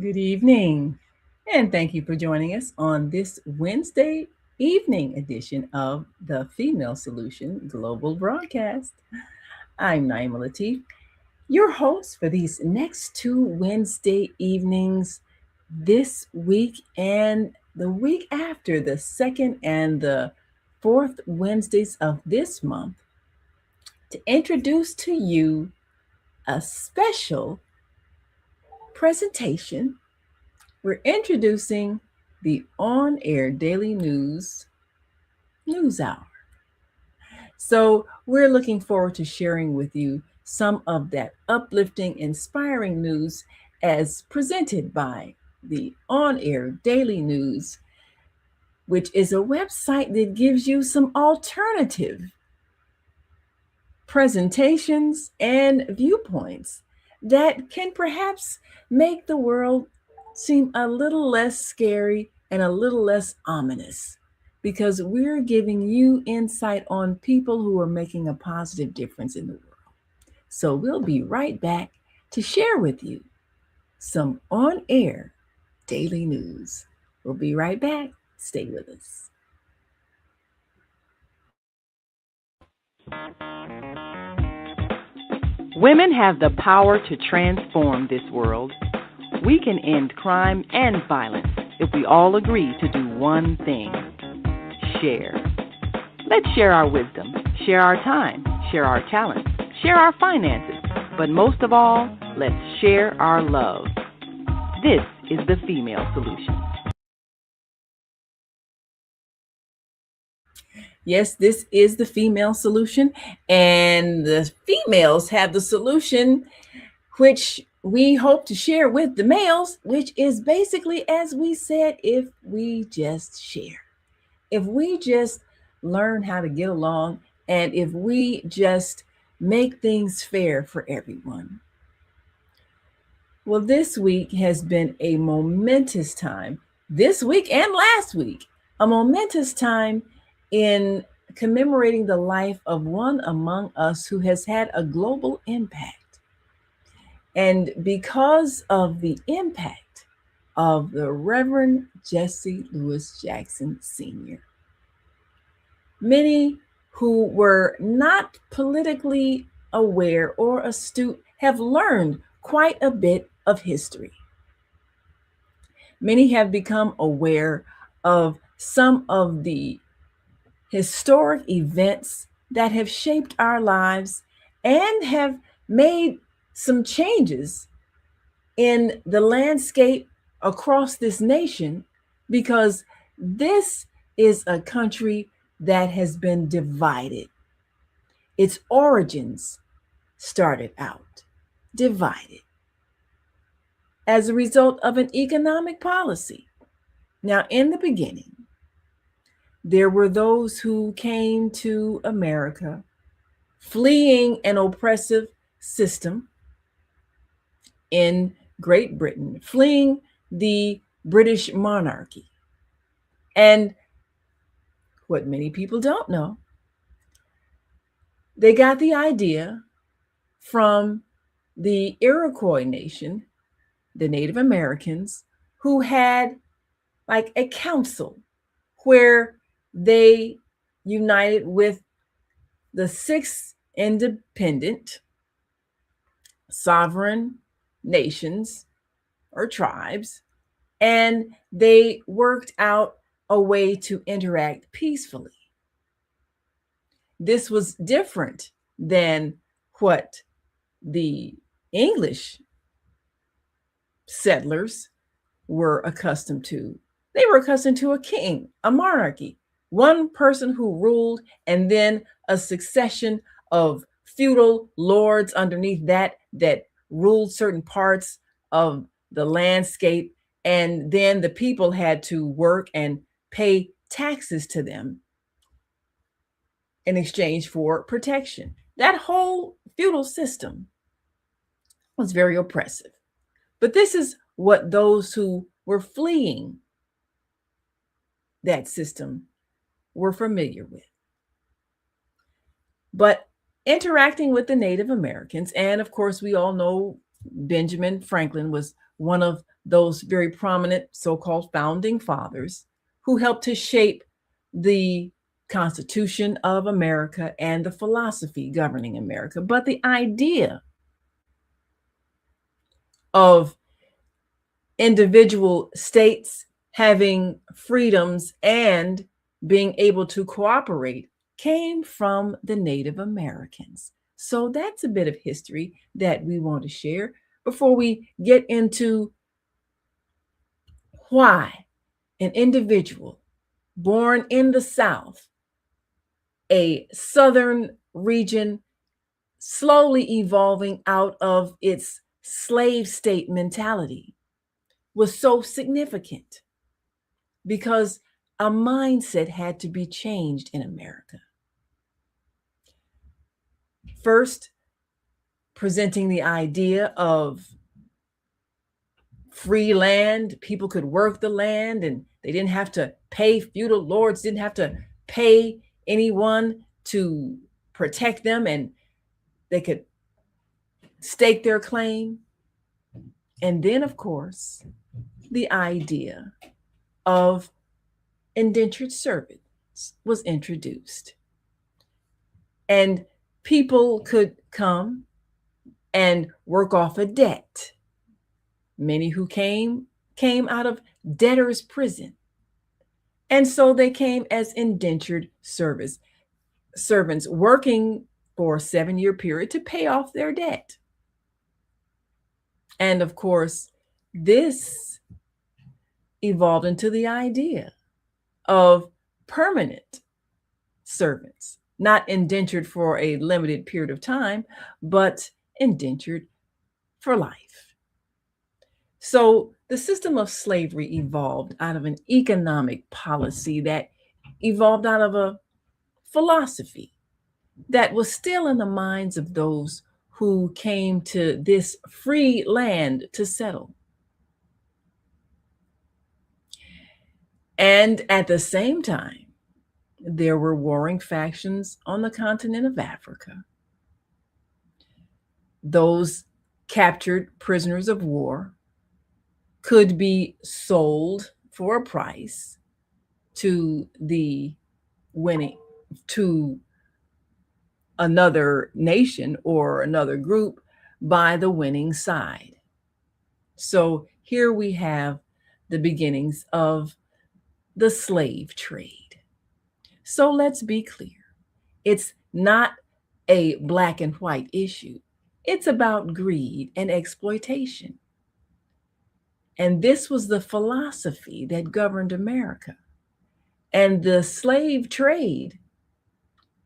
Good evening, and thank you for joining us on this Wednesday evening edition of the Female Solution Global Broadcast. I'm Naima Latif, your host for these next two Wednesday evenings this week and the week after, the second and the fourth Wednesdays of this month, to introduce to you a special presentation. We're introducing the on air daily news hour. So, we're looking forward to sharing with you some of that uplifting, inspiring news as presented by the on air daily news, which is a website that gives you some alternative presentations and viewpoints that can perhaps make the world seem a little less scary and a little less ominous because we're giving you insight on people who are making a positive difference in the world. So we'll be right back to share with you some on air daily news. We'll be right back. Stay with us. Women have the power to transform this world. We can end crime and violence if we all agree to do one thing: share. Let's share our wisdom, share our time, share our talents, share our finances, but most of all, let's share our love. This is the Female Solution. Yes, this is the female solution, and the females have the solution, which we hope to share with the males, which is basically, as we said, if we just share, if we just learn how to get along, and if we just make things fair for everyone. Well, this week has been a momentous time, this week and last week, a momentous time in commemorating the life of one among us who has had a global impact. And because of the impact of the Reverend Jesse Lewis Jackson Sr., many who were not politically aware or astute have learned quite a bit of history. Many have become aware of some of the historic events that have shaped our lives and have made some changes in the landscape across this nation because this is a country that has been divided. Its origins started out divided as a result of an economic policy. Now, in the beginning, there were those who came to America fleeing an oppressive system in Great Britain, fleeing the British monarchy. And what many people don't know, they got the idea from the Iroquois nation, the Native Americans, who had like a council where they united with the six independent sovereign nations or tribes, and they worked out a way to interact peacefully. This was different than what the English settlers were accustomed to. They were accustomed to a king, a monarchy, one person who ruled, and then a succession of feudal lords underneath that ruled certain parts of the landscape. And then the people had to work and pay taxes to them in exchange for protection. That whole feudal system was very oppressive. But this is what those who were fleeing that system were familiar with. But interacting with the Native Americans, and of course, we all know Benjamin Franklin was one of those very prominent so-called founding fathers who helped to shape the Constitution of America and the philosophy governing America. But the idea of individual states having freedoms and being able to cooperate came from the Native Americans. So that's a bit of history that we want to share before we get into why an individual born in the South, a Southern region slowly evolving out of its slave state mentality, was so significant, because a mindset had to be changed in America. First, presenting the idea of free land. People could work the land and they didn't have to pay, feudal lords didn't have to pay anyone to protect them, and they could stake their claim. And then, of course, the idea of indentured servants was introduced. And people could come and work off a debt. Many who came out of debtor's prison. And so they came as indentured servants working for a 7-year period to pay off their debt. And of course, this evolved into the idea of permanent servants, not indentured for a limited period of time, but indentured for life. So the system of slavery evolved out of an economic policy that evolved out of a philosophy that was still in the minds of those who came to this free land to settle. And at the same time, there were warring factions on the continent of Africa. Those captured prisoners of war could be sold for a price to another nation or another group by the winning side. So here we have the beginnings of the slave trade. So let's be clear. It's not a black and white issue. It's about greed and exploitation. And this was the philosophy that governed America. And the slave trade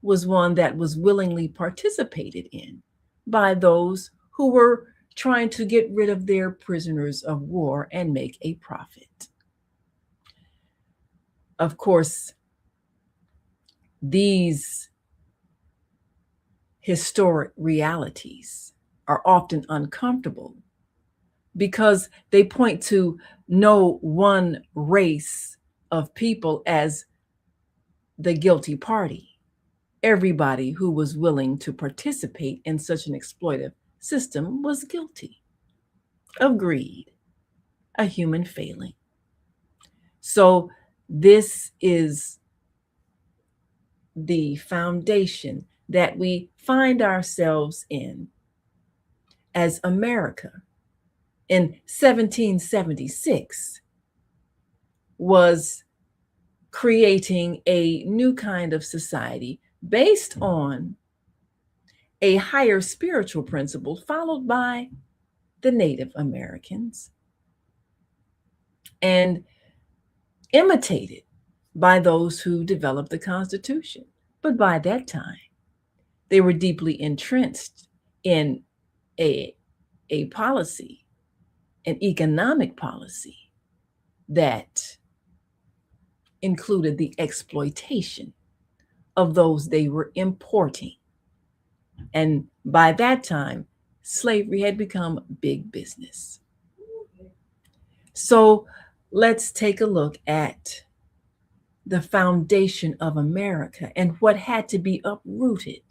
was one that was willingly participated in by those who were trying to get rid of their prisoners of war and make a profit. Of course, these historic realities are often uncomfortable because they point to no one race of people as the guilty party. Everybody who was willing to participate in such an exploitive system was guilty of greed, a human failing. So this is the foundation that we find ourselves in as America in 1776 was creating a new kind of society based on a higher spiritual principle followed by the Native Americans and imitated by those who developed the Constitution. But by that time, they were deeply entrenched in a policy, an economic policy that included the exploitation of those they were importing. And by that time, slavery had become big business. So let's take a look at the foundation of America and what had to be uprooted,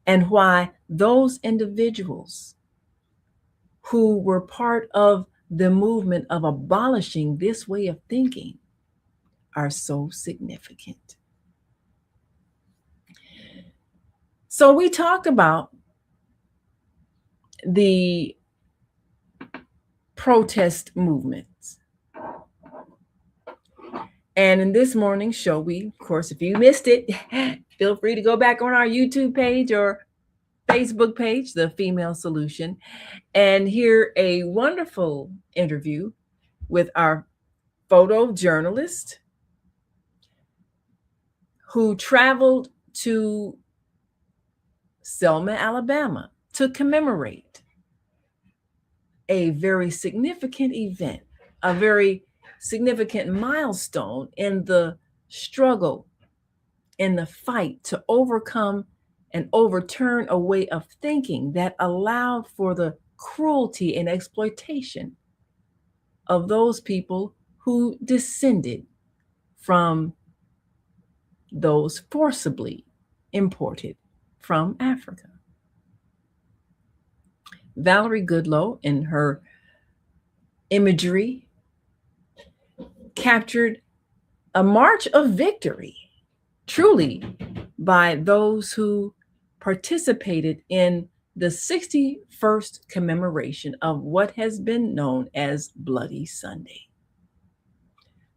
and why those individuals who were part of the movement of abolishing this way of thinking are so significant. So we talked about the protest movements. And in this morning's show, we, of course, if you missed it, feel free to go back on our YouTube page or Facebook page, The Female Solution, and hear a wonderful interview with our photojournalist who traveled to Selma, Alabama to commemorate a very significant event, a very significant milestone in the struggle, in the fight to overcome and overturn a way of thinking that allowed for the cruelty and exploitation of those people who descended from those forcibly imported from Africa. Valerie Goodloe, in her imagery, captured a march of victory, truly, by those who participated in the 61st commemoration of what has been known as Bloody Sunday.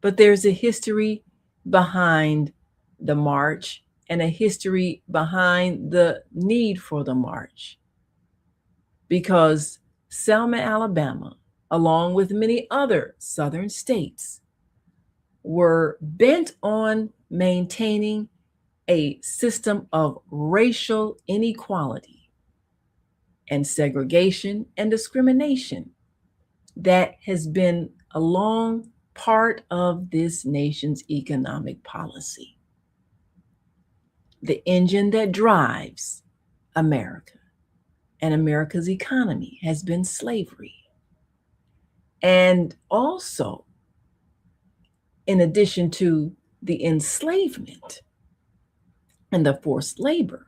But there's a history behind the march and a history behind the need for the march, because Selma, Alabama, along with many other southern states, were bent on maintaining a system of racial inequality and segregation and discrimination that has been a long part of this nation's economic policy. The engine that drives America and America's economy has been slavery. And also, in addition to the enslavement and the forced labor,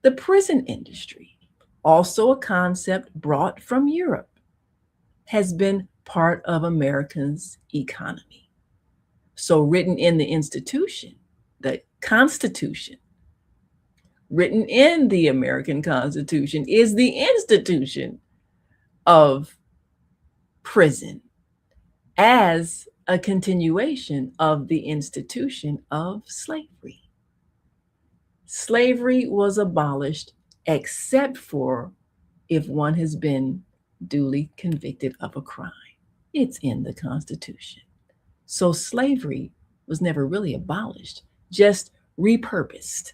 the prison industry, also a concept brought from Europe, has been part of Americans' economy. So written in the institution, the Constitution, written in the American Constitution, is the institution of prison as a continuation of the institution of slavery. Slavery was abolished except for if one has been duly convicted of a crime. It's in the Constitution. So slavery was never really abolished, just repurposed.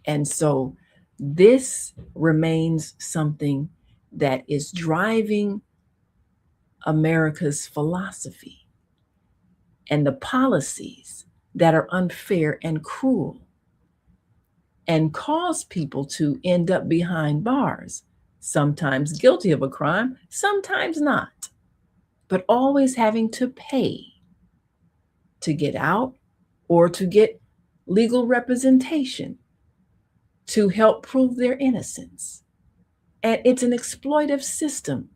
And so this remains something that is driving America's philosophy and the policies that are unfair and cruel and cause people to end up behind bars, sometimes guilty of a crime, sometimes not, but always having to pay to get out or to get legal representation to help prove their innocence. And it's an exploitive system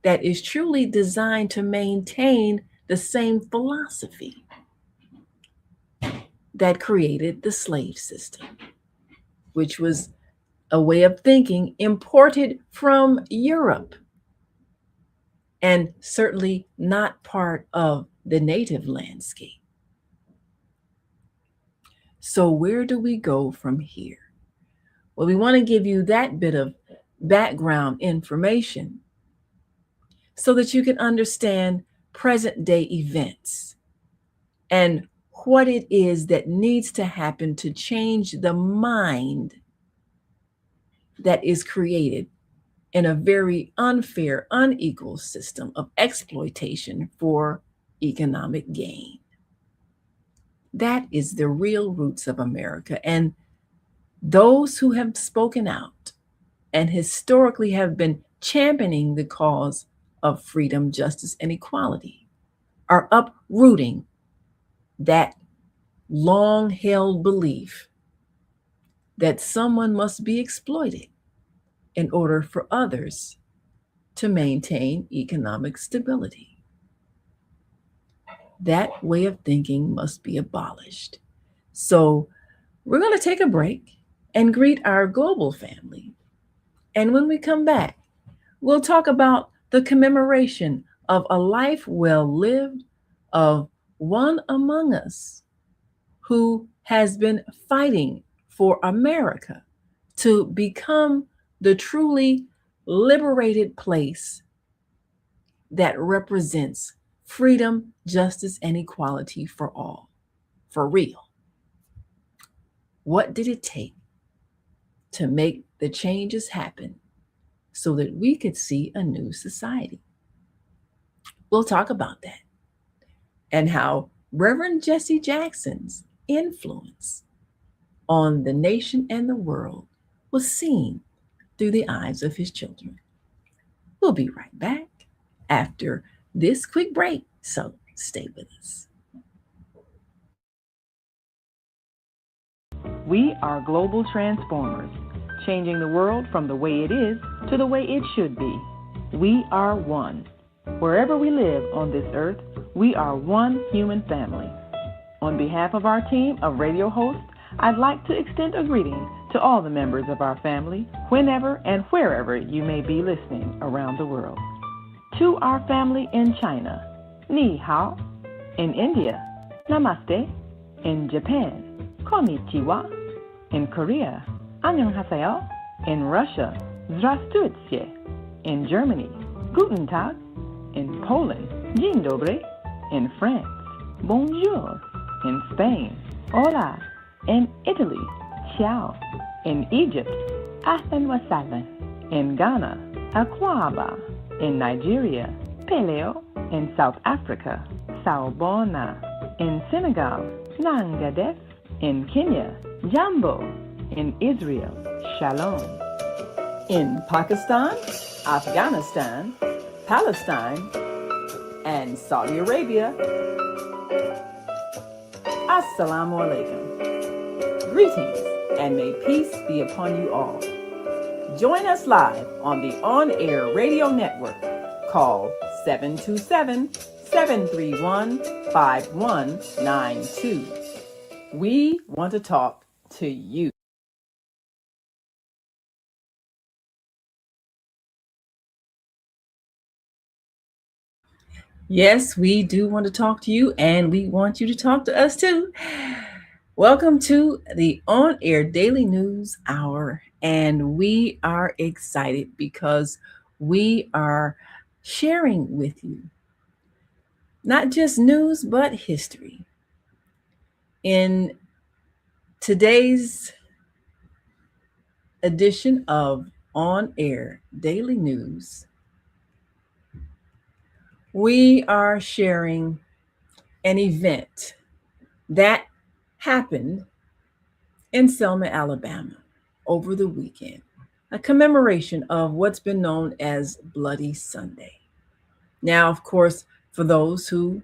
that is truly designed to maintain the same philosophy that created the slave system, which was a way of thinking imported from Europe and certainly not part of the native landscape. So where do we go from here? Well, we want to give you that bit of background information so that you can understand present day events and what it is that needs to happen to change the mind that is created in a very unfair, unequal system of exploitation for economic gain. That is the real roots of America. And those who have spoken out and historically have been championing the cause of freedom, justice, and equality are uprooting that long-held belief that someone must be exploited in order for others to maintain economic stability. That way of thinking must be abolished. So, we're going to take a break and greet our global family. And when we come back, we'll talk about the commemoration of a life well lived of one among us who has been fighting for America to become the truly liberated place that represents freedom, justice, and equality for all, for real. What did it take to make the changes happen so that we could see a new society? We'll talk about that and how Reverend Jesse Jackson's influence on the nation and the world was seen through the eyes of his children. We'll be right back after this quick break, so stay with us. We are global transformers, changing the world from the way it is to the way it should be. We are one. Wherever we live on this earth, we are one human family. On behalf of our team of radio hosts, I'd like to extend a greeting to all the members of our family, whenever and wherever you may be listening around the world. To our family in China, Ni Hao. In India, Namaste. In Japan, Konnichiwa. In Korea, Annyeonghaseyo. In Russia, Здравствуйте. In Germany, Guten Tag. In Poland, Dzień dobry. In France, Bonjour. In Spain, Hola. In Italy, Ciao. In Egypt, Ahlan wa sahlan. In Ghana, Akwaba. In Nigeria, Peleo. In South Africa, Sawubona. In Senegal, Nangadef. In Kenya, Jambo. In Israel, Shalom. In Pakistan, Afghanistan, Palestine, and Saudi Arabia, Assalamu alaikum. Greetings, and may peace be upon you all. Join us live on the on-air radio network called 727-731-5192. We want to talk to you. Yes, we do want to talk to you, and we want you to talk to us too. Welcome to the On Air Daily News Hour, and we are excited because we are sharing with you not just news, but history. In today's edition of On Air Daily News, we are sharing an event that happened in Selma, Alabama over the weekend, a commemoration of what's been known as Bloody Sunday. Now, of course, for those who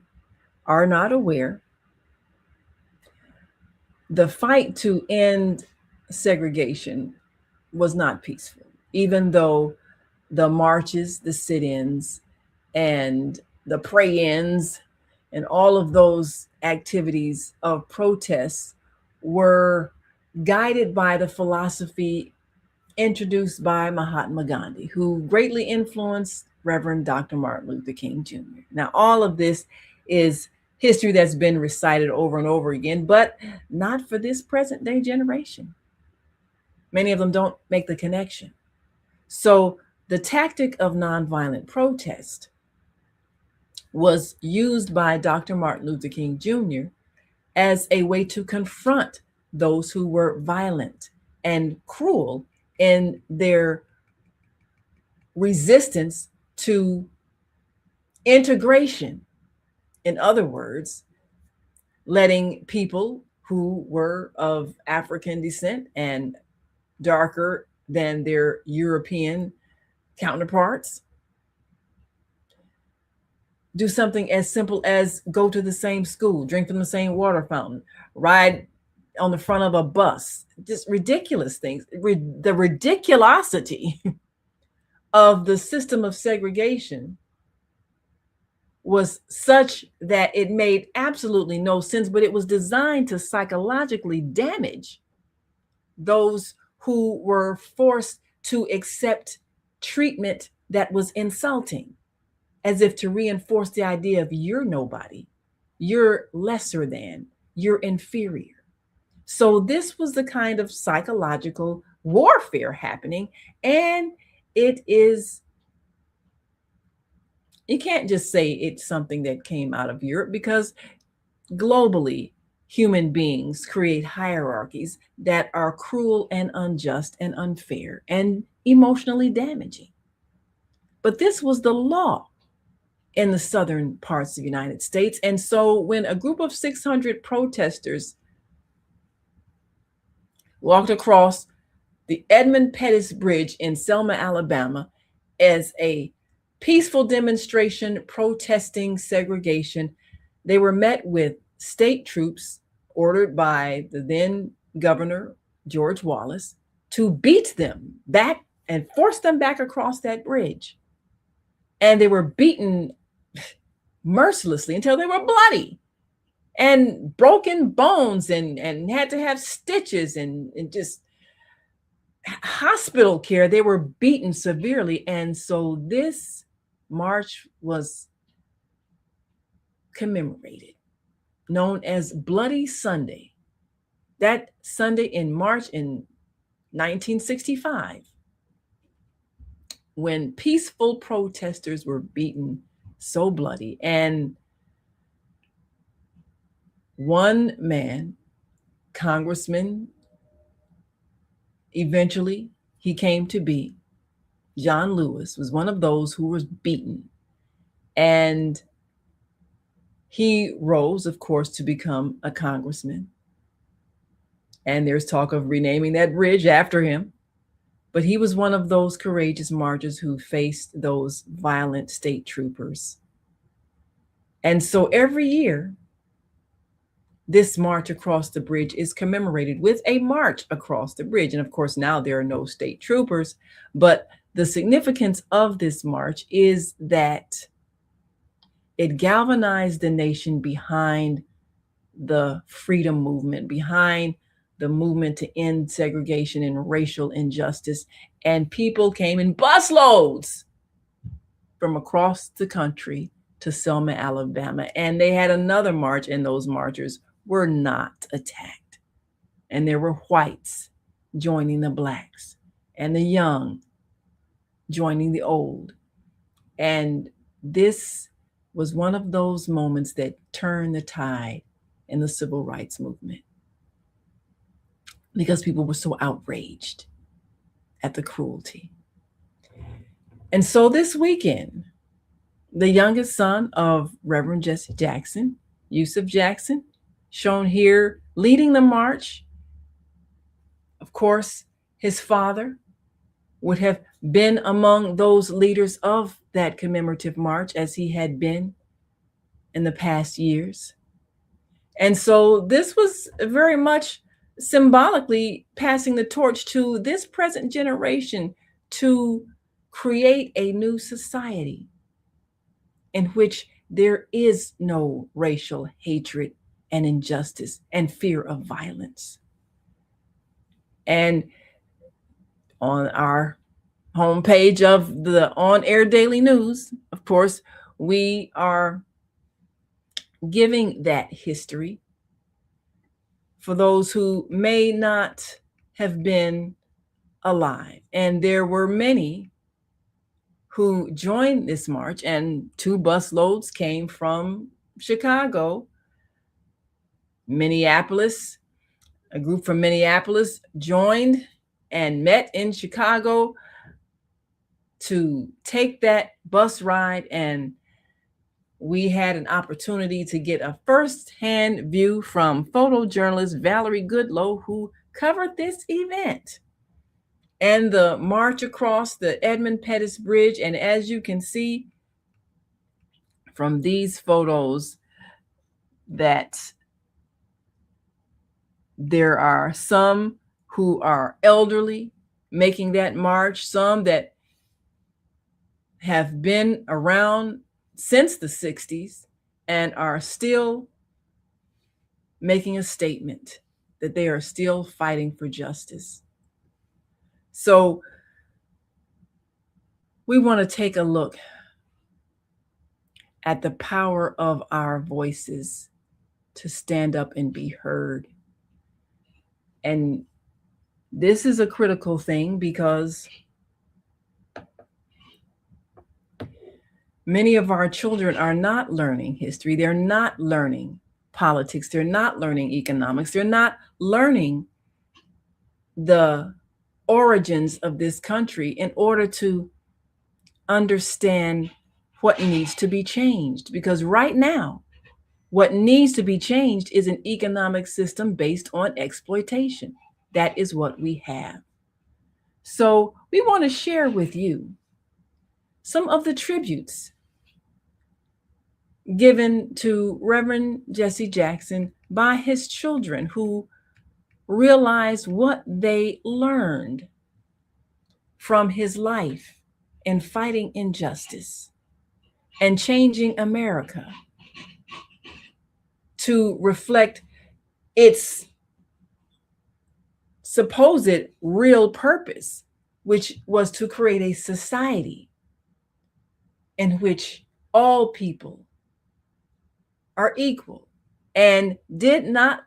are not aware, the fight to end segregation was not peaceful, even though the marches, the sit-ins, and the pray-ins, and all of those activities of protests were guided by the philosophy introduced by Mahatma Gandhi, who greatly influenced Reverend Dr. Martin Luther King Jr. Now, all of this is history that's been recited over and over again, but not for this present day generation. Many of them don't make the connection. So the tactic of nonviolent protest was used by Dr. Martin Luther King Jr. as a way to confront those who were violent and cruel in their resistance to integration. In other words, letting people who were of African descent and darker than their European counterparts do something as simple as go to the same school, drink from the same water fountain, ride on the front of a bus, just ridiculous things. The ridiculosity of the system of segregation was such that it made absolutely no sense, but it was designed to psychologically damage those who were forced to accept treatment that was insulting, as if to reinforce the idea of you're nobody, you're lesser than, you're inferior. So this was the kind of psychological warfare happening. And it is, you can't just say it's something that came out of Europe, because globally, human beings create hierarchies that are cruel and unjust and unfair and emotionally damaging. But this was the law in the southern parts of the United States. And so when a group of 600 protesters walked across the Edmund Pettus Bridge in Selma, Alabama, as a peaceful demonstration protesting segregation, they were met with state troops ordered by the then governor, George Wallace, to beat them back and force them back across that bridge. And they were beaten mercilessly until they were bloody and broken bones and had to have stitches and just hospital care. They were beaten severely. And so this march was commemorated, known as Bloody Sunday. That Sunday in March in 1965, when peaceful protesters were beaten so bloody. And one man, Congressman, eventually he came to be, John Lewis, was one of those who was beaten. And he rose, of course, to become a congressman. And there's talk of renaming that bridge after him. But he was one of those courageous marchers who faced those violent state troopers. And so every year, this march across the bridge is commemorated with a march across the bridge. And of course, now there are no state troopers, but the significance of this march is that it galvanized the nation behind the freedom movement, behind the movement to end segregation and racial injustice. And people came in busloads from across the country to Selma, Alabama. And they had another march, and those marchers were not attacked. And there were whites joining the blacks, and the young joining the old. And this was one of those moments that turned the tide in the civil rights movement, because people were so outraged at the cruelty. And so this weekend, the youngest son of Reverend Jesse Jackson, Yusuf Jackson, shown here leading the march. Of course, his father would have been among those leaders of that commemorative march, as he had been in the past years. And so this was very much symbolically passing the torch to this present generation to create a new society in which there is no racial hatred and injustice and fear of violence. And on our homepage of the On Air Daily News, of course, we are giving that history for those who may not have been alive. And there were many who joined this march, and 2 busloads came from Chicago, Minneapolis. A group from Minneapolis joined and met in Chicago to take that bus ride. And we had an opportunity to get a first-hand view from photojournalist Valerie Goodlow, who covered this event and the march across the Edmund Pettus Bridge. And as you can see from these photos, that there are some who are elderly making that march, some that have been around since the 60s and are still making a statement that they are still fighting for justice. So we want to take a look at the power of our voices to stand up and be heard. And this is a critical thing because many of our children are not learning history. They're not learning politics. They're not learning economics. They're not learning the origins of this country in order to understand what needs to be changed. Because right now, what needs to be changed is an economic system based on exploitation. That is what we have. So we want to share with you some of the tributes given to Reverend Jesse Jackson by his children who realized what they learned from his life in fighting injustice and changing America to reflect its supposed real purpose, which was to create a society in which all people are equal. And did not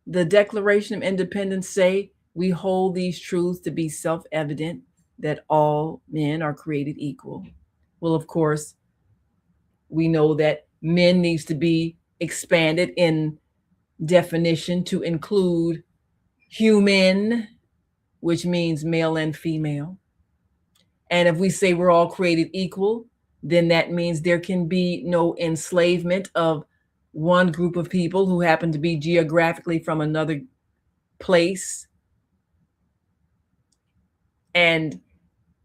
the Declaration of Independence say we hold these truths to be self-evident, that all men are created equal? Well, of course, we know that men needs to be expanded in definition to include human, which means male and female. And if we say we're all created equal, then that means there can be no enslavement of one group of people who happen to be geographically from another place and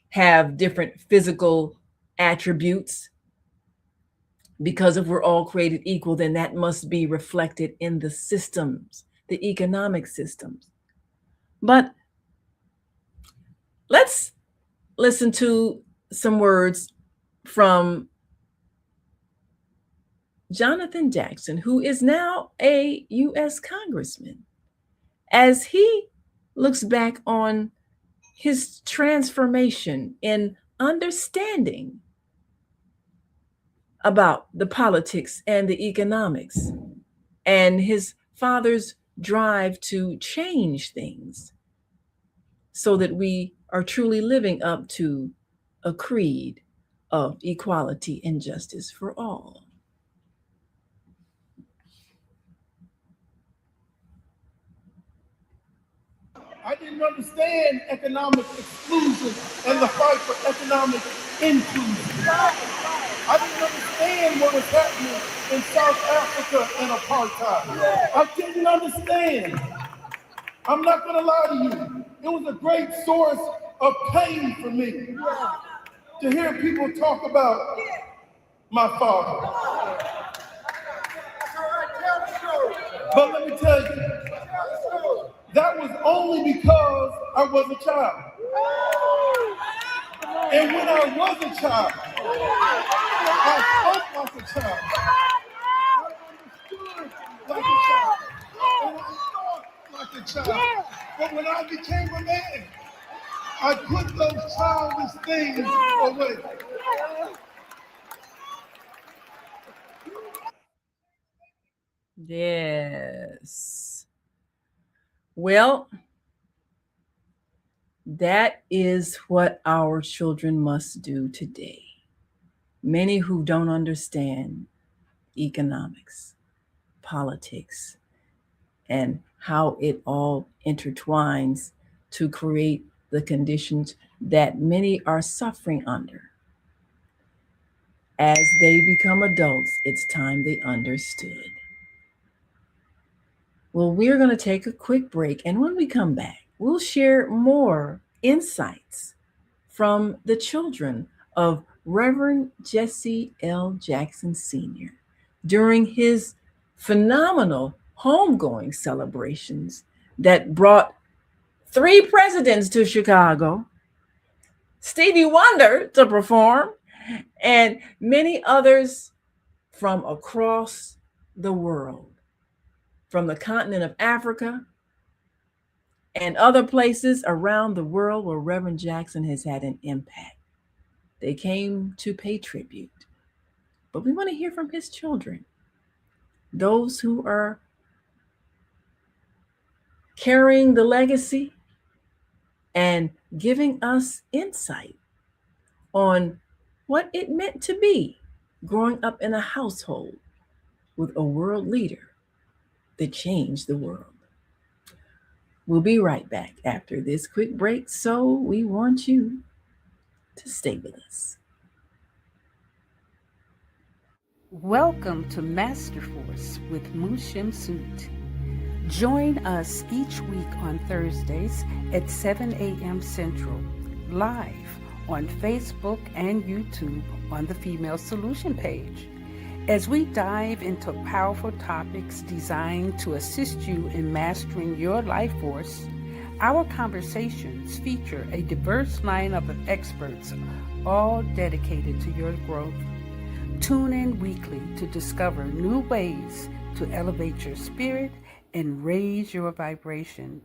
have different physical attributes. Because if we're all created equal, then that must be reflected in the systems, the economic systems. But let's listen to some words from Jonathan Jackson, who is now a U.S. congressman, as he looks back on his transformation in understanding about the politics and the economics and his father's drive to change things so that we are truly living up to a creed of equality and justice for all. I didn't understand economic exclusion and the fight for economic inclusion. I didn't understand what was happening in South Africa and apartheid. I didn't understand. I'm not going to lie to you. It was a great source of pain for me to hear people talk about my father. But let me tell you, that was only because I was a child. And when I was a child, I spoke like a child. I understood like a child. And I thought like a child. But when I became a man, I put those childish things away. Yes. Well, that is what our children must do today. Many who don't understand economics, politics, and how it all intertwines to create the conditions that many are suffering under. As they become adults, it's time they understood. Well, we're going to take a quick break, and when we come back, we'll share more insights from the children of Reverend Jesse L. Jackson Sr. during his phenomenal homegoing celebrations that brought 3 presidents to Chicago, Stevie Wonder to perform, and many others from across the world, from the continent of Africa and other places around the world where Reverend Jackson has had an impact. They came to pay tribute. But we want to hear from his children, those who are carrying the legacy and giving us insight on what it meant to be growing up in a household with a world leader that changed the world. We'll be right back after this quick break, so we want you to stay with us. Welcome to Master Force with Mushim Soot. Join us each week on Thursdays at 7 a.m. Central, live on Facebook and YouTube on the Female Solution page, as we dive into powerful topics designed to assist you in mastering your life force. Our conversations feature a diverse lineup of experts, all dedicated to your growth. Tune in weekly to discover new ways to elevate your spirit and raise your vibration.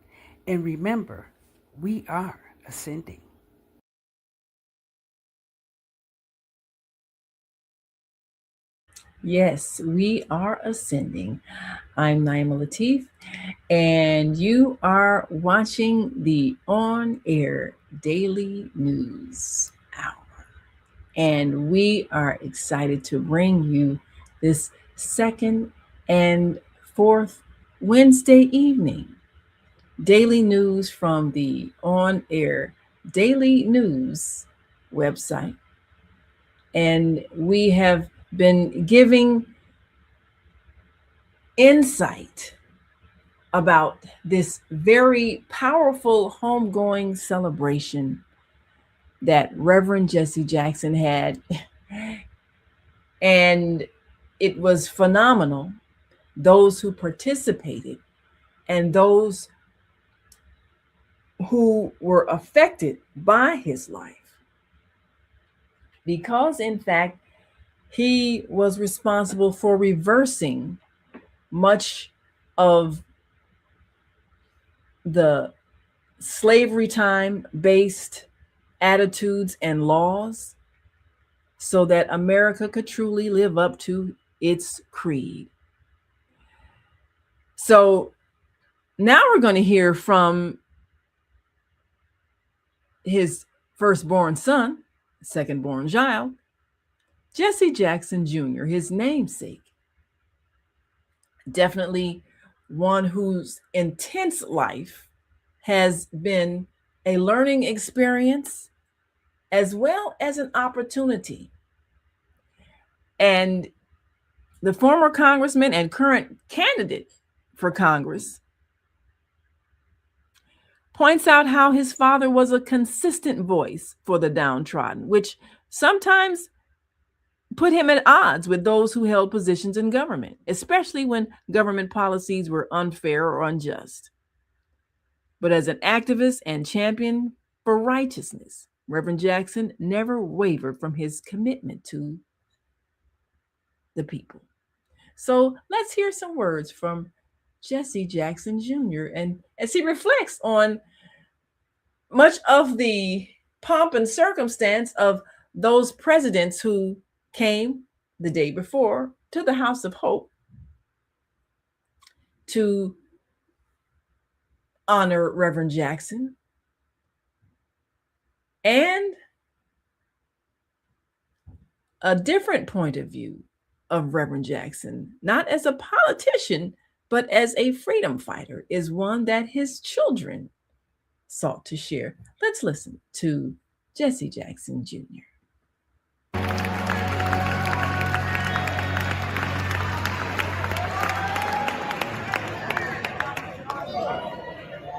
And remember, we are ascending. Yes, we are ascending. I'm Naima Latif, and you are watching the On Air Daily News Hour. And we are excited to bring you this second and fourth Wednesday evening daily news from the On Air Daily News website. And we have been giving insight about this very powerful homegoing celebration that Reverend Jesse Jackson had. And it was phenomenal. Those who participated and those who were affected by his life, because in fact, he was responsible for reversing much of the slavery time based attitudes and laws so that America could truly live up to its creed. So now we're going to hear from his firstborn son, secondborn child, Jesse Jackson Jr., his namesake. Definitely one whose intense life has been a learning experience as well as an opportunity. And the former congressman and current candidate for Congress points out how his father was a consistent voice for the downtrodden, which sometimes put him at odds with those who held positions in government, especially when government policies were unfair or unjust. But as an activist and champion for righteousness, Reverend Jackson never wavered from his commitment to the people. So let's hear some words from Jesse Jackson Jr. and as he reflects on much of the pomp and circumstance of those presidents who came the day before to the House of Hope to honor Reverend Jackson, and a different point of view of Reverend Jackson, not as a politician, but as a freedom fighter, is one that his children sought to share. Let's listen to Jesse Jackson Jr.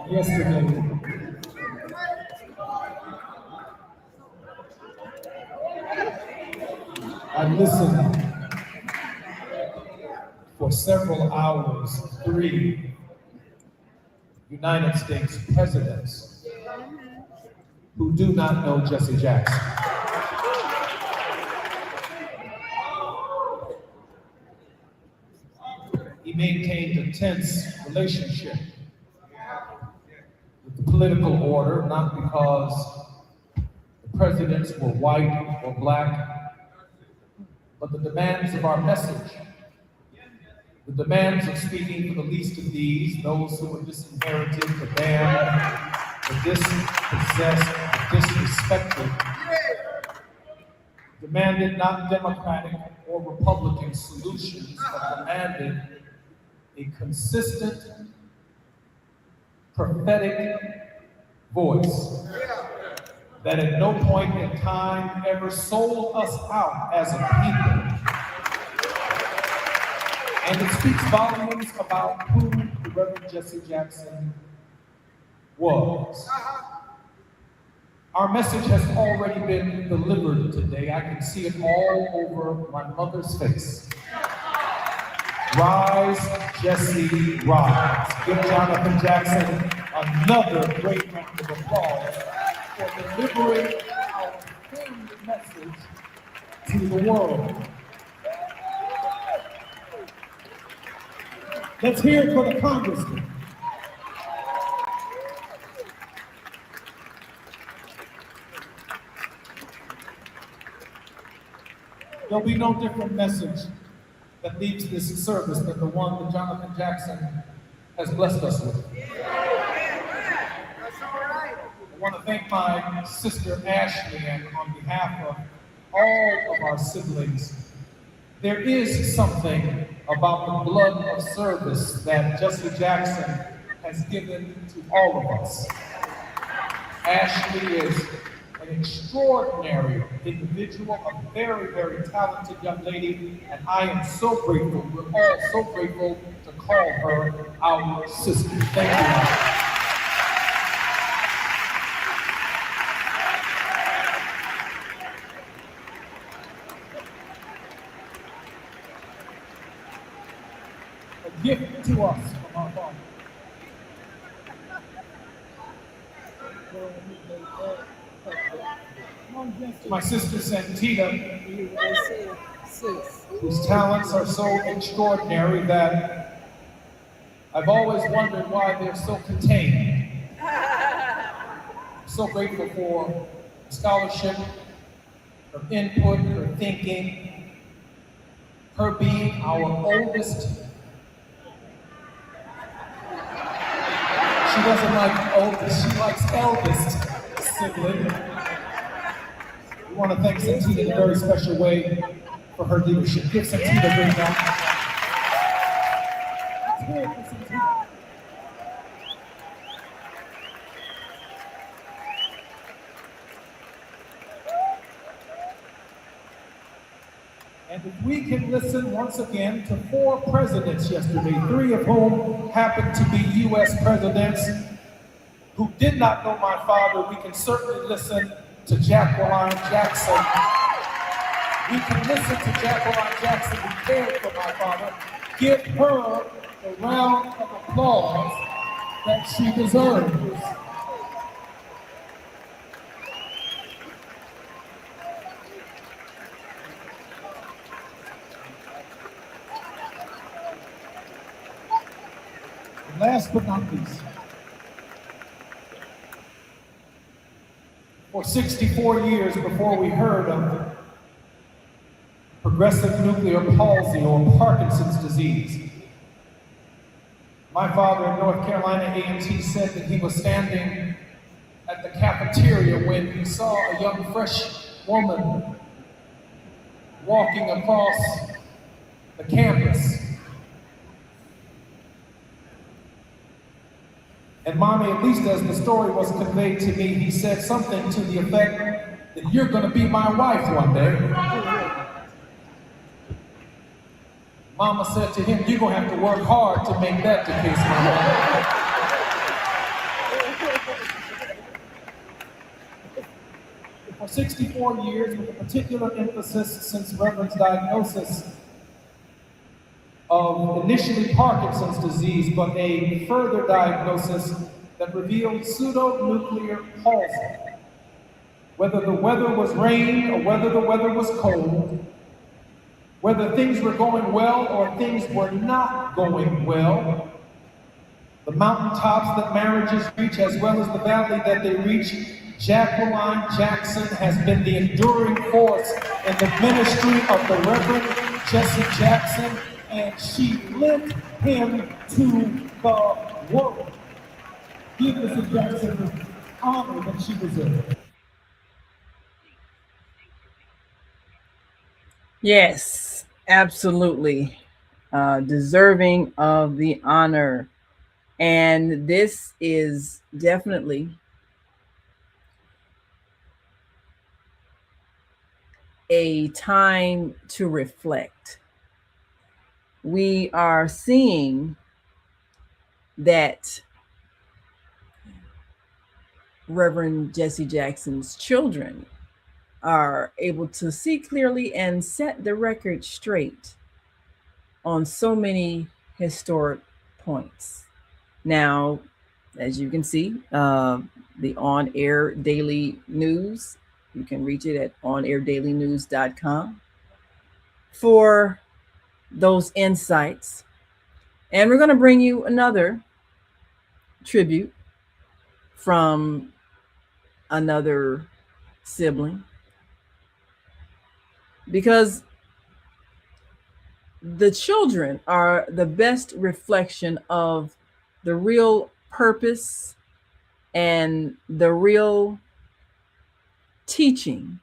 Yesterday, I listened for several hours, 3 United States presidents who do not know Jesse Jackson. maintained a tense relationship with the political order, not because the presidents were white or black, but the demands of our message, the demands of speaking for the least of these, those who were disinherited, the banned, the dispossessed, the disrespected, demanded not Democratic or Republican solutions, but demanded a consistent, prophetic voice that at no point in time ever sold us out as a people. And it speaks volumes about who the Reverend Jesse Jackson was. Our message has already been delivered today. I can see it all over my mother's face. Rise, Jesse, rise. Give Jonathan Jackson another great round of applause for delivering our family message to the world. Let's hear it for the Congressman. There'll be no different message that leads this service than the one that Jonathan Jackson has blessed us with. I want to thank my sister Ashley, and on behalf of all of our siblings, there is something about the blood of service that Jesse Jackson has given to all of us. Ashley is an extraordinary individual, a very, very talented young lady, and I am so grateful, we're all so grateful to call her our sister. Thank you. A gift to us from our Father. My sister Santita, whose talents are so extraordinary that I've always wondered why they're so contained. I'm so grateful for scholarship, her input, her thinking, her being our oldest. She doesn't like oldest, she likes eldest sibling. We want to thank Santita in a very special way for her leadership. Give Santita a big round. Let's hear it for Santita. And if we can listen once again to 4 presidents yesterday, 3 of whom happened to be U.S. presidents who did not know my father, we can certainly listen to Jacqueline Jackson. We can listen to Jacqueline Jackson, who cared for my father. Give her the round of applause that she deserves. And last but not least, for 64 years before we heard of progressive nuclear palsy or Parkinson's disease, my father in North Carolina A&T said that he was standing at the cafeteria when he saw a young, fresh woman walking across the campus. And Mommy, at least as the story was conveyed to me, he said something to the effect that you're gonna be my wife one day. Mama said to him, you're gonna have to work hard to make that the case, my wife. For 64 years, with a particular emphasis since Reverend's diagnosis of initially Parkinson's disease, but a further diagnosis that revealed pseudonuclear palsy. Whether the weather was rain or whether the weather was cold, whether things were going well or things were not going well. The mountaintops that marriages reach, as well as the valley that they reach, Jacqueline Jackson has been the enduring force in the ministry of the Reverend Jesse Jackson, and she lent him to the world. Give Mrs. Jackson the honor that she deserves. Yes, absolutely. Deserving of the honor. And this is definitely a time to reflect. We are seeing that Reverend Jesse Jackson's children are able to see clearly and set the record straight on so many historic points. Now, as you can see, the On Air Daily News, you can reach it at onair.dailynews.com for those insights. And we're going to bring you another tribute from another sibling, because the children are the best reflection of the real purpose and the real teaching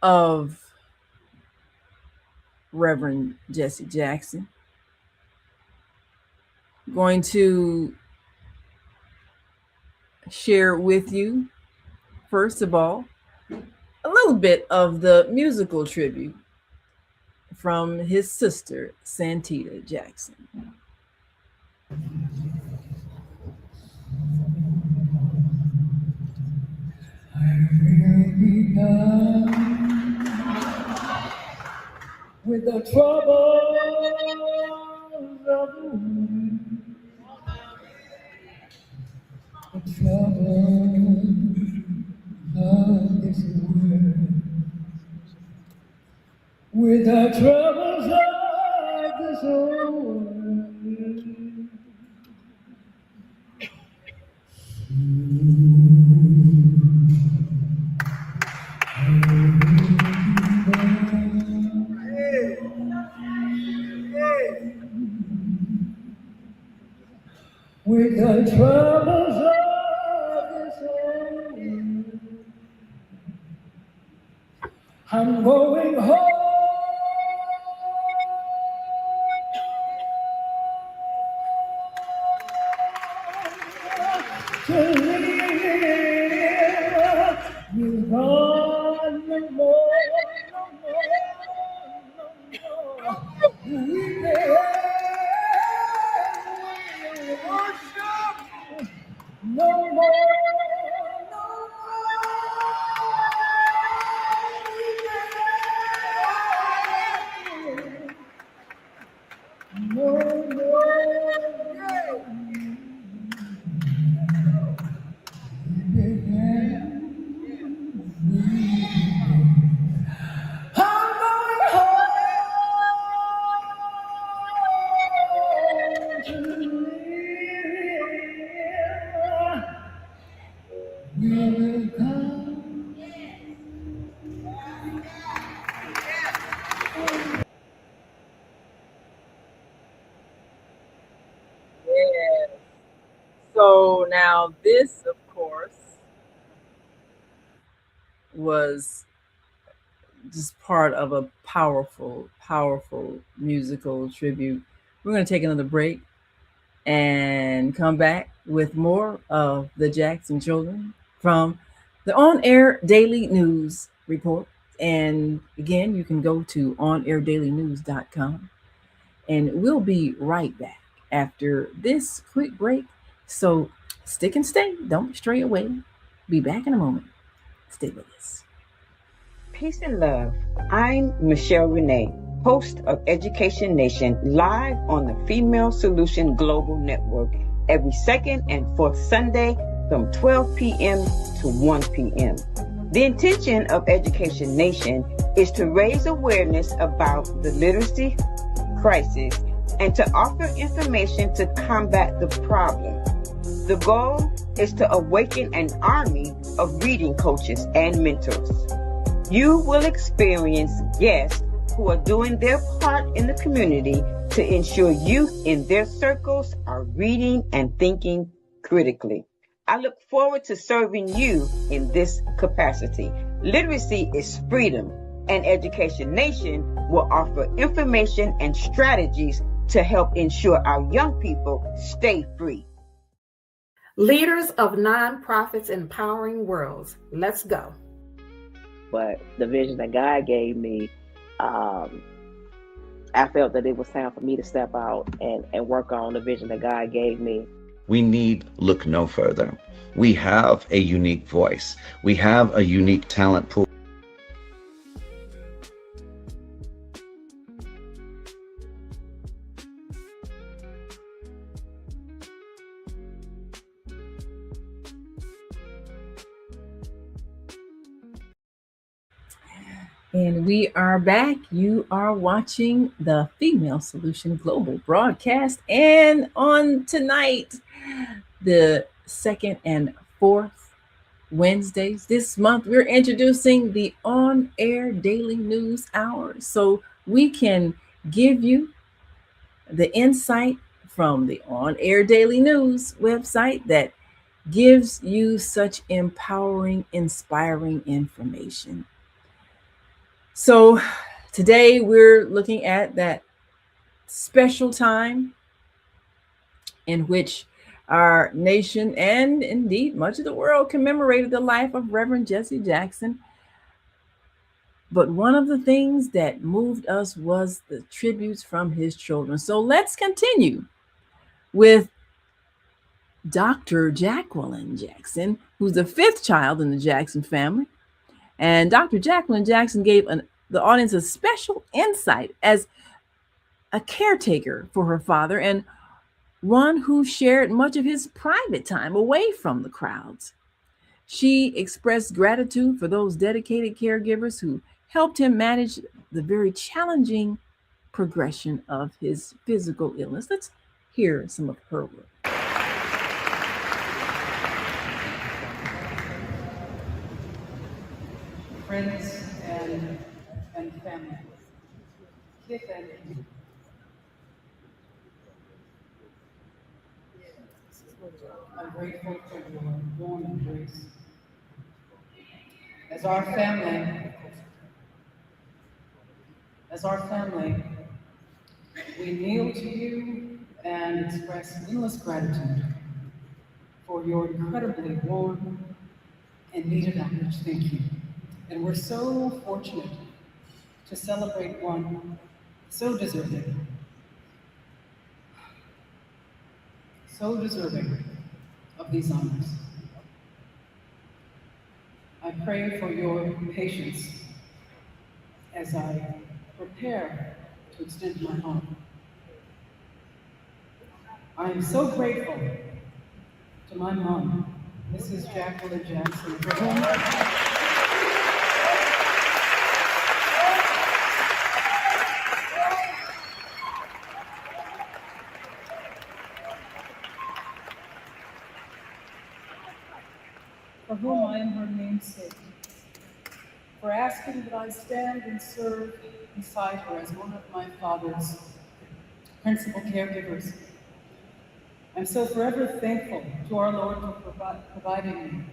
of Reverend Jesse Jackson. Going to share with you, first of all, a little bit of the musical tribute from his sister, Santita Jackson. I will be done with the troubles of the world. The troubles of this world. With the troubles of this world. With the troubles of this world, I'm going home to live with God no more, no more. Yes. So now this, of course, was just part of a powerful, powerful musical tribute. We're going to take another break and come back with more of the Jackson children from the On Air Daily News Report. And again, you can go to onair.dailynews.com. And we'll be right back after this quick break. So stick and stay. Don't stray away. Be back in a moment. Stay with us. Peace and love. I'm Michelle Renee, host of Education Nation, live on the Female Solution Global Network every second and fourth Sunday from 12 p.m. to 1 p.m. The intention of Education Nation is to raise awareness about the literacy crisis and to offer information to combat the problem. The goal is to awaken an army of reading coaches and mentors. You will experience guests who are doing their part in the community to ensure youth in their circles are reading and thinking critically. I look forward to serving you in this capacity. Literacy is freedom, and Education Nation will offer information and strategies to help ensure our young people stay free. Leaders of Nonprofits Empowering Worlds. Let's go. But the vision that God gave me, I felt that it was time for me to step out and work on the vision that God gave me. We need look no further. We have a unique voice. We have a unique talent pool. And we are back. You are watching the Female Solution Global broadcast. And on tonight, the second and fourth Wednesdays this month, we're introducing the on-air daily news hour. So we can give you the insight from the on-air daily news website that gives you such empowering, inspiring information. So today we're looking at that special time in which our nation and indeed much of the world commemorated the life of Reverend Jesse Jackson. But one of the things that moved us was the tributes from his children. So let's continue with Dr. Jacqueline Jackson, who's the fifth child in the Jackson family. And Dr. Jacqueline Jackson gave the audience a special insight as a caretaker for her father and one who shared much of his private time away from the crowds. She expressed gratitude for those dedicated caregivers who helped him manage the very challenging progression of his physical illness. Let's hear some of her work. Friends and family, kith and kin. I'm grateful for your warm embrace. As our family, we kneel to you and express endless gratitude for your incredibly warm and needed outreach. Thank you. And we're so fortunate to celebrate one so deserving of these honors. I pray for your patience as I prepare to extend my arm. I am so grateful to my mom, Mrs. Jacqueline Jackson, for whom I am her namesake, for asking that I stand and serve beside her as one of my father's principal caregivers. I'm so forever thankful to our Lord for providing me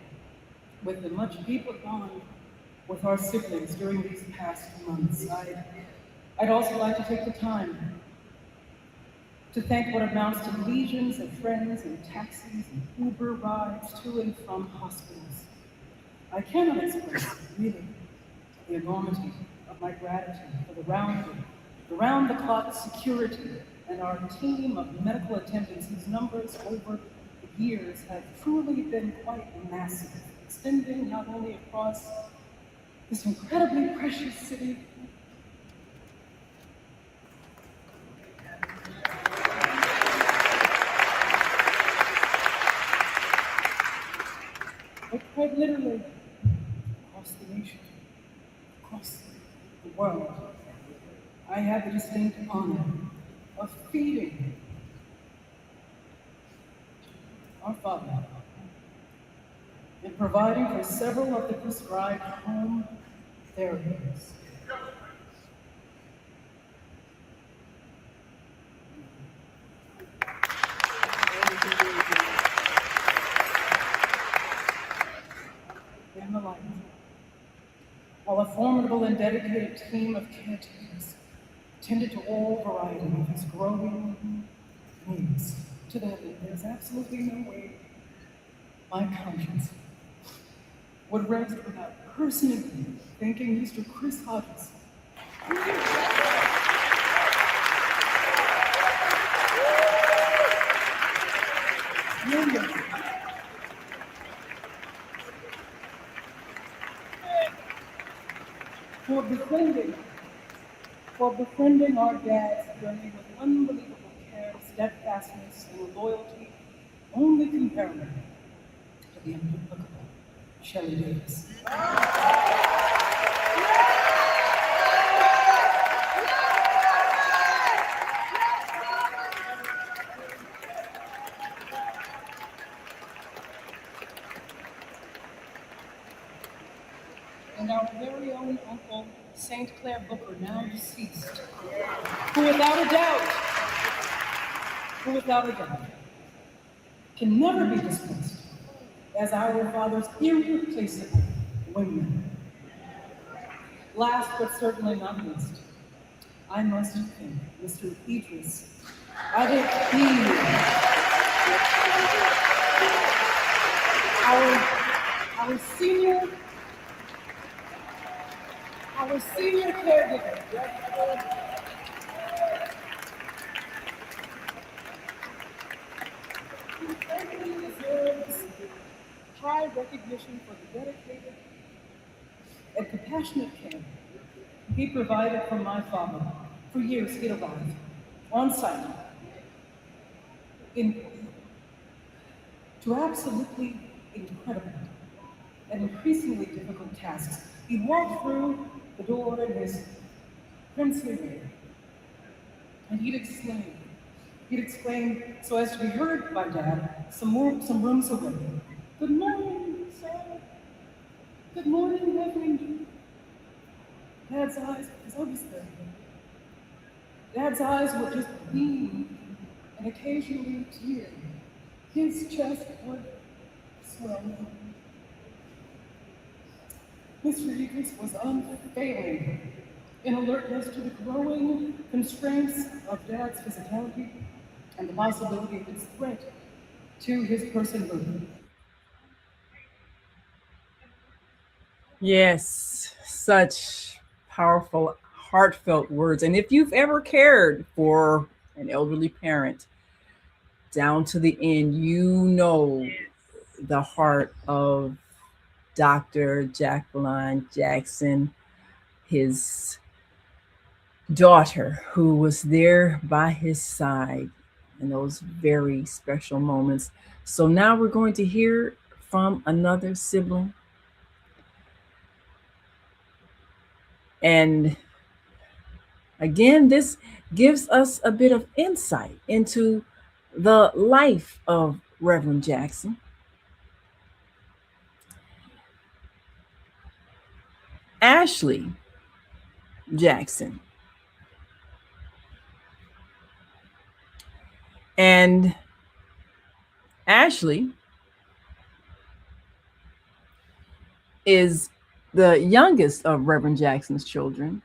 with a much deeper bond with our siblings during these past months. I'd also like to take the time to thank what amounts to legions of friends and taxis and Uber rides to and from hospitals. I cannot express really the enormity of my gratitude for the round-the-clock security and our team of medical attendants whose numbers over the years have truly been quite massive, extending not only across this incredibly precious city, but quite literally across nation, across the world, I have the distinct honor of feeding our Father and providing for several of the prescribed home therapies. And the like, while a formidable and dedicated team of caretakers tended to all variety of his growing needs. To that end, there's absolutely no way my conscience would rest without personally thanking Mr. Chris Hodges. For befriending our dad's journey with unbelievable care, steadfastness, and loyalty only comparable to the implacable Shelley Davis. And our very own Uncle St. Clair Booker, now deceased, who without a doubt, can never be displaced as our father's irreplaceable wingman. Last but certainly not least, I must thank Mr. Idris Adekbi, our senior caregiver. He certainly deserves high recognition for the dedicated and compassionate care he provided for my father for years he'd arrived on site to absolutely incredible and increasingly difficult tasks. He'd walk through the door in his princely way, and he'd explain so as to be heard by Dad some rooms away. Good morning, sir. Good morning, Reverend. Dad's eyes, because I was there. Dad's eyes would just beam and occasionally tear. His chest would swell. Mr. Idris was unfailing in alertness to the growing constraints of Dad's physicality and the possibility of its threat to his personhood. Yes, such powerful, heartfelt words. And if you've ever cared for an elderly parent down to the end, you know the heart of Dr. Jacqueline Jackson, his daughter, who was there by his side in those very special moments. So now we're going to hear from another sibling. And again, this gives us a bit of insight into the life of Reverend Jackson. Ashley Jackson. And Ashley is the youngest of Reverend Jackson's children.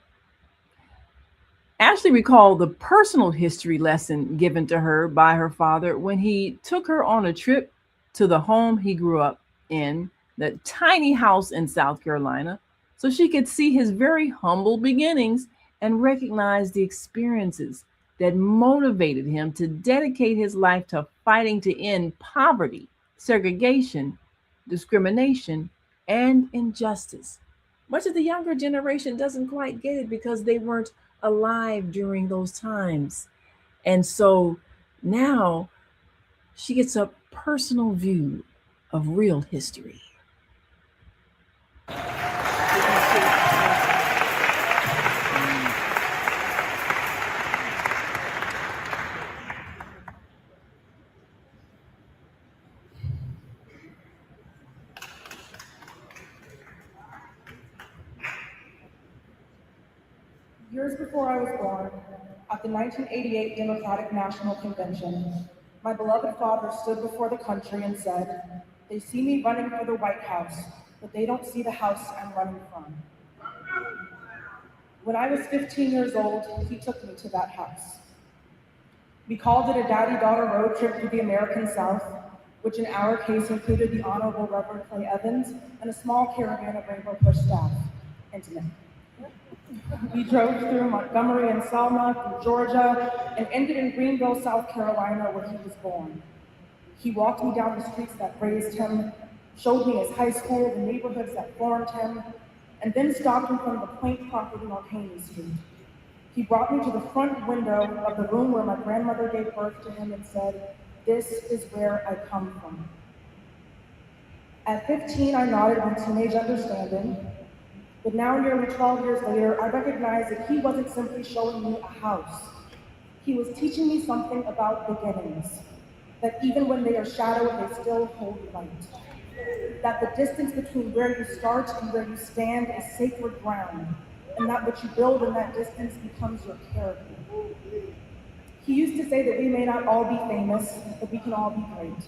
Ashley recalled the personal history lesson given to her by her father when he took her on a trip to the home he grew up in, the tiny house in South Carolina, so she could see his very humble beginnings and recognize the experiences that motivated him to dedicate his life to fighting to end poverty, segregation, discrimination, and injustice. Much of the younger generation doesn't quite get it because they weren't alive during those times. And so now she gets a personal view of real history. Years before I was born, at the 1988 Democratic National Convention, my beloved father stood before the country and said, "They see me running for the White House, but they don't see the house I'm running from." When I was 15 years old, he took me to that house. We called it a daddy-daughter road trip through the American South, which in our case included the Honorable Reverend Clay Evans and a small caravan of Rainbow Push staff. Intimate. We drove through Montgomery and Selma, through Georgia, and ended in Greenville, South Carolina, where he was born. He walked me down the streets that raised him, showed me his high school, the neighborhoods that formed him, and then stopped in front of the quaint property on Haney Street. He brought me to the front window of the room where my grandmother gave birth to him and said, "This is where I come from." At 15, I nodded with teenage understanding, but now nearly 12 years later, I recognize that he wasn't simply showing me a house. He was teaching me something about beginnings, that even when they are shadowed, they still hold light. That the distance between where you start and where you stand is sacred ground, and that what you build in that distance becomes your character. He used to say that we may not all be famous, but we can all be great.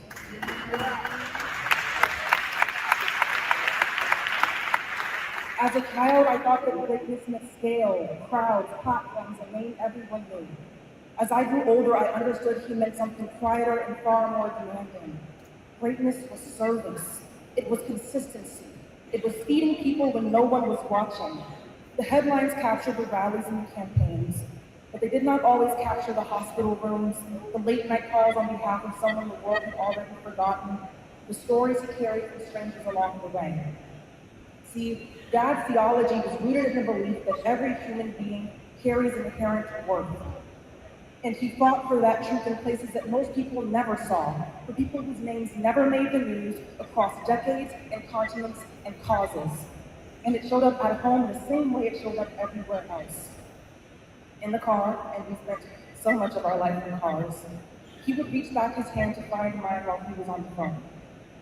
As a child, I thought that greatness meant scale, crowds, platforms, a name everyone knew. As I grew older, I understood he meant something quieter and far more demanding. Greatness was service. It was consistency. It was feeding people when no one was watching. The headlines captured the rallies and the campaigns, but they did not always capture the hospital rooms, the late night calls on behalf of someone the world had already forgotten, the stories he carried from strangers along the way. See, Dad's theology was rooted in the belief that every human being carries an inherent worth. And he fought for that truth in places that most people never saw, for people whose names never made the news across decades and continents and causes. And it showed up at home the same way it showed up everywhere else. In the car, and we spent so much of our life in cars, he would reach back his hand to find mine while he was on the phone.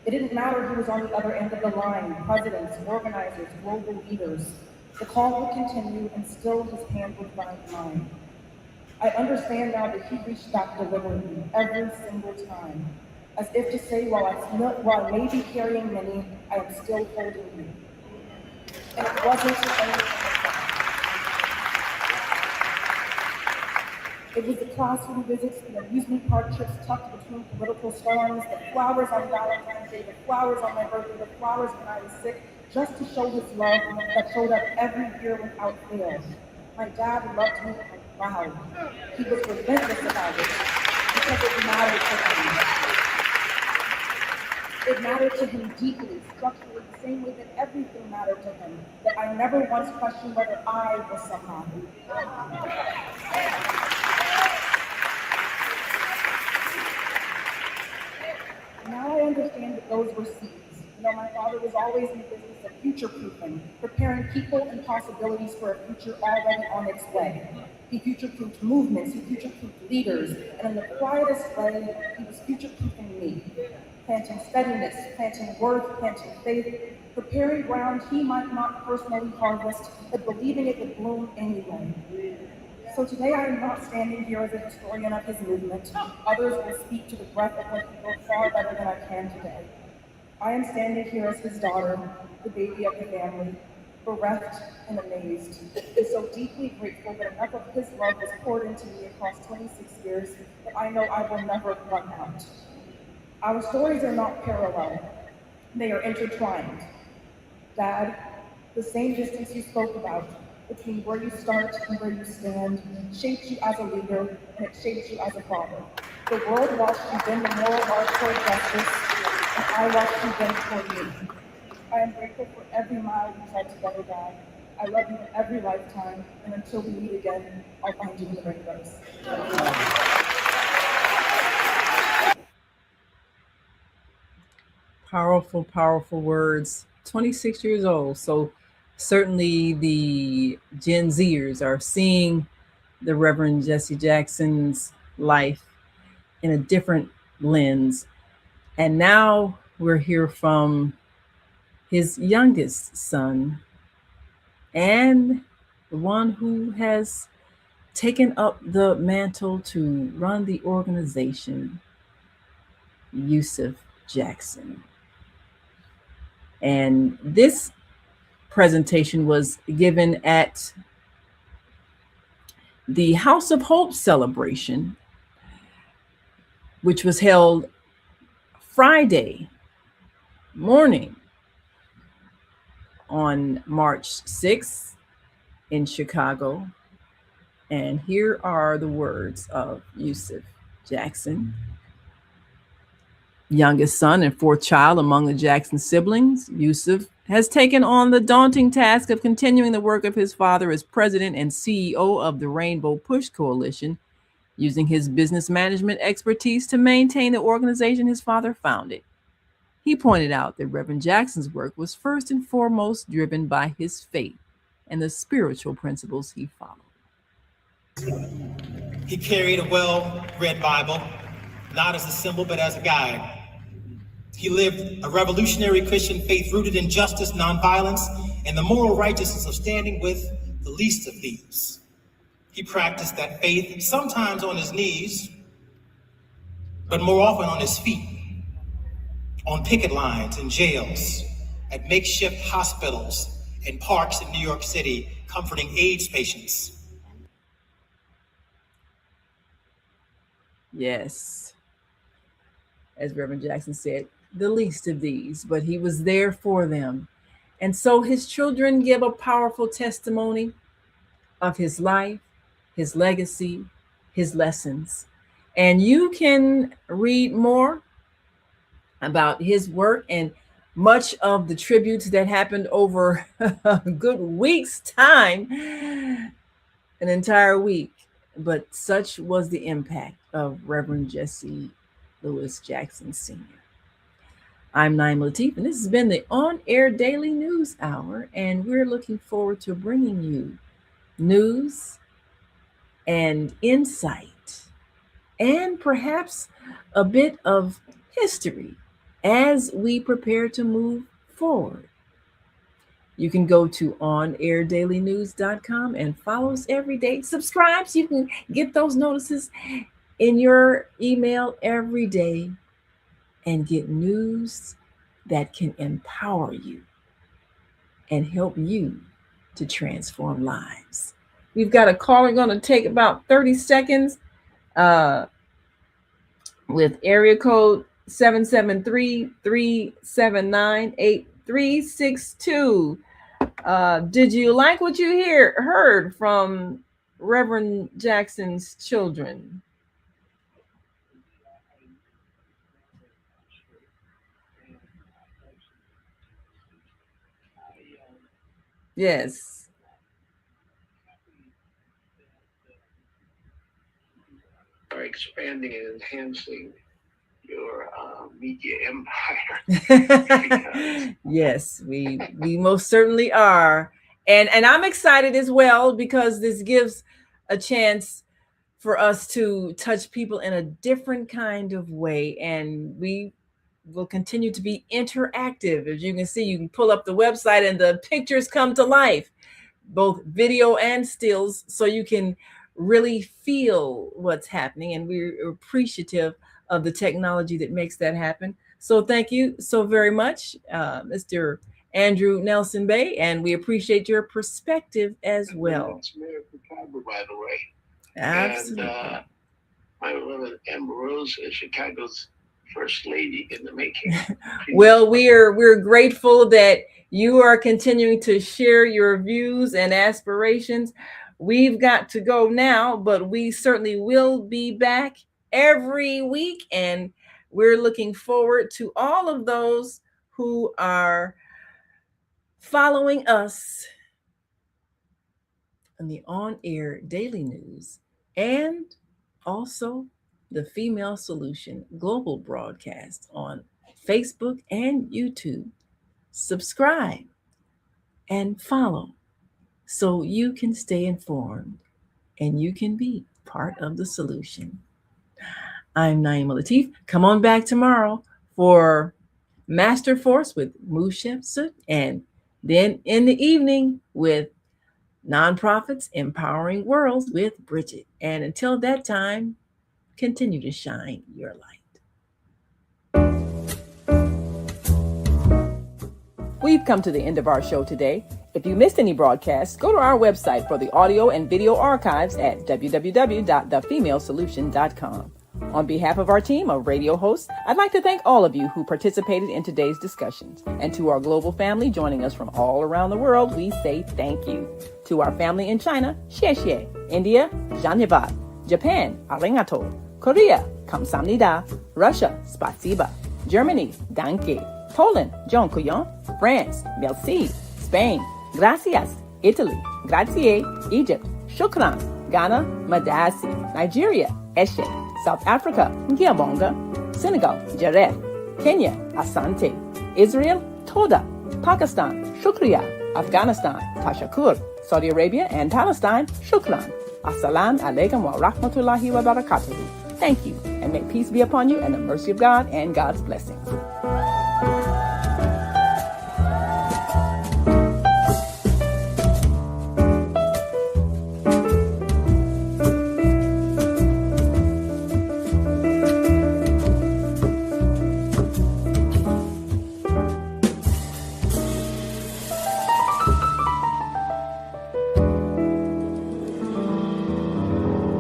It didn't matter who was on the other end of the line, presidents, organizers, global leaders. The call would continue and still his hand would find mine. I understand now that he reached back deliberately every single time, as if to say, while I may be carrying many, I am still holding you. And it wasn't only it was the classroom visits, the amusement park trips tucked between political storms, the flowers on Valentine's Day, the flowers on my birthday, the flowers when I was sick, just to show his love that showed up every year without fail. My dad loved me loud. He was relentless about it because it mattered to him. It mattered to him deeply, structurally, the same way that everything mattered to him, that I never once questioned whether I was somehow. Now I understand that those were seeds. My father was always in the business of future-proofing, preparing people and possibilities for a future already on its way. He future-proofed movements, he future-proofed leaders, and in the quietest way, he was future-proofing me. Planting steadiness, planting worth, planting faith, preparing ground he might not personally harvest, but believing it would bloom anyway. So today I am not standing here as a historian of his movement. Others will speak to the breadth of what he wrote far better than I can today. I am standing here as his daughter, the baby of the family, bereft and amazed, and so deeply grateful that enough of his love was poured into me across 26 years that I know I will never run out. Our stories are not parallel, they are intertwined. Dad, the same distance you spoke about between where you start and where you stand shaped you as a leader, and it shaped you as a father. The world watched you bend the moral arc toward justice, and I watched you bend toward you. I am grateful for every mile we tried together, Dad. I love you in every lifetime, and until we meet again, I'll find you in the rainbows. Powerful, powerful words. 26 years old. So certainly the Gen Zers are seeing the Reverend Jesse Jackson's life in a different lens. And now we're here from his youngest son and the one who has taken up the mantle to run the organization, Yusuf Jackson. And this presentation was given at the House of Hope celebration, which was held Friday morning on March 6th in Chicago. And here are the words of Yusuf Jackson, youngest son and fourth child among the Jackson siblings. Yusuf has taken on the daunting task of continuing the work of his father as president and CEO of the Rainbow Push Coalition, using his business management expertise to maintain the organization his father founded. He pointed out that Reverend Jackson's work was first and foremost driven by his faith and the spiritual principles he followed. He carried a well-read Bible, not as a symbol, but as a guide. He lived a revolutionary Christian faith rooted in justice, nonviolence, and the moral righteousness of standing with the least of these. He practiced that faith, sometimes on his knees, but more often on his feet, on picket lines in jails, at makeshift hospitals and parks in New York City, comforting AIDS patients. Yes, as Reverend Jackson said, the least of these, but he was there for them. And so his children give a powerful testimony of his life, his legacy, his lessons. And you can read more about his work and much of the tributes that happened over a good week's time, an entire week. But such was the impact of Reverend Jesse Louis Jackson Sr. I'm Naima Latif, and this has been the On Air Daily News Hour, and we're looking forward to bringing you news and insight and perhaps a bit of history as we prepare to move forward. You can go to onairdailynews.com and follow us every day. Subscribe so you can get those notices in your email every day and get news that can empower you and help you to transform lives. We've got a caller going to take about 30 seconds with area code 773-379-8362. Did you like what you heard from Reverend Jackson's children? Yes. Are expanding and enhancing your media empire. Yes, we most certainly are. And I'm excited as well, because this gives a chance for us to touch people in a different kind of way. And we will continue to be interactive. As you can see, you can pull up the website and the pictures come to life, both video and stills, so you can really feel what's happening. And we're appreciative of the technology that makes that happen. So thank you so very much, Mr. Andrew Nelson Bay, and we appreciate your perspective as well. It's Mayor of Chicago, by the way. Absolutely. And my beloved Amber Rose is Chicago's first lady in the making. Well, we're grateful that you are continuing to share your views and aspirations. We've got to go now, but we certainly will be back every week, and we're looking forward to all of those who are following us on the On Air Daily News and also the Female Solution Global broadcast on Facebook and YouTube. Subscribe and follow so you can stay informed and you can be part of the solution. I'm Naima Latif. Come on back tomorrow for Master Force with Mushem Sut, and then in the evening with Nonprofits Empowering Worlds with Bridget. And until that time, continue to shine your light. We've come to the end of our show today. If you missed any broadcasts, go to our website for the audio and video archives at www.thefemalesolution.com. On behalf of our team of radio hosts, I'd like to thank all of you who participated in today's discussions. And to our global family joining us from all around the world, we say thank you. To our family in China, xie xie. India, dhanyavad. Japan, arigato. Korea, kamsamnida. Russia, spasiba. Germany, danke. Poland, dziękuję. France, merci. Spain, gracias. Italy, grazie. Egypt, shukran. Ghana, madasi. Nigeria, eshe. South Africa, ngiyabonga. Senegal, jareh. Kenya, asante. Israel, toda. Pakistan, shukriya. Afghanistan, tashakur. Saudi Arabia and Palestine, shukran. Assalamu alaikum wa rahmatullahi wa barakatuhu. Thank you, and may peace be upon you and the mercy of God and God's blessings.